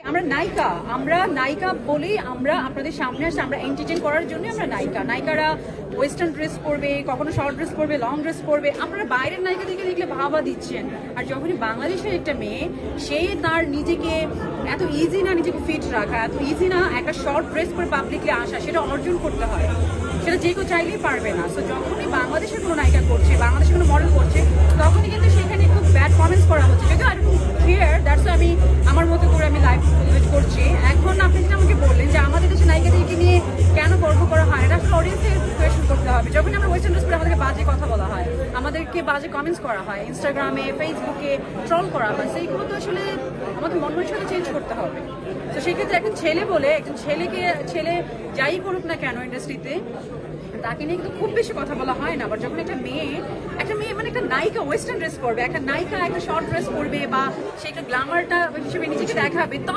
আমরা নায়িকা, আমরা নায়িকা বলেই আমরা আপনাদের সামনে আসছি, আমরা এন্টারটেইন করার জন্য আমরা নায়িকা। নায়িকারা ওয়েস্টার্ন ড্রেস পরবে, কখনো শর্ট ড্রেস পরবে, লং ড্রেস পরবে, আপনারা বাইরের নায়িকা দেখে দেখলে ভাবা দিচ্ছেন। আর যখনই বাংলাদেশের একটা মেয়ে, সে তার নিজেকে এত ইজি না নিজেকে ফিট রাখা, এত ইজি না একটা শর্ট ড্রেস পরে পাবলিকলি আসা, সেটা অর্জন করতে হয়, সেটা যে কেউ চাইলেই পারবে না। সো যখনই বাংলাদেশের কোনো নায়িকা করছে, বাংলাদেশের কোনো মডেল করছে, তখনই কিন্তু সেখানে খুব ব্যাড কমেন্টস করা হচ্ছে। যদিও আই ডোন্ট কেয়ার, দ্যাটস আমি আমার মতো করে আমি লাইভ করছি। এখন আপনি যেটা আমাকে বললেন যে আমাদের দেশে নায়িকাদেরকে নিয়ে কেন গর্ব করা হয়, এটা আসলে অডিয়েন্সের কোয়েশ্চেন করতে হবে। যখন আমরা ওয়েস্টার্ন ড্রেস পরে আমাদেরকে বাজে কথা বলা হয়, আমাদেরকে বাজে কমেন্টস করা হয়, ইনস্টাগ্রামে ফেসবুকে ট্রল করা হয়, সেইগুলো তো আসলে আমাদের মন মানসিকতা চেঞ্জ করতে হবে। তো সেক্ষেত্রে একজন ছেলে বলে, একজন ছেলে যাই করুক না কেন ইন্ডাস্ট্রিতে, তাকে নিয়ে কিন্তু খুব বেশি কথা বলা হয় না। আবার যখন একটা মেয়ে মানে একটা নায়িকা ওয়েস্টার্ন ড্রেস পরবে, একটা নায়িকা একটা শর্ট ড্রেস পরবে, বা সে একটা গ্ল্যামারটা হিসেবে নিজেকে দেখাবে,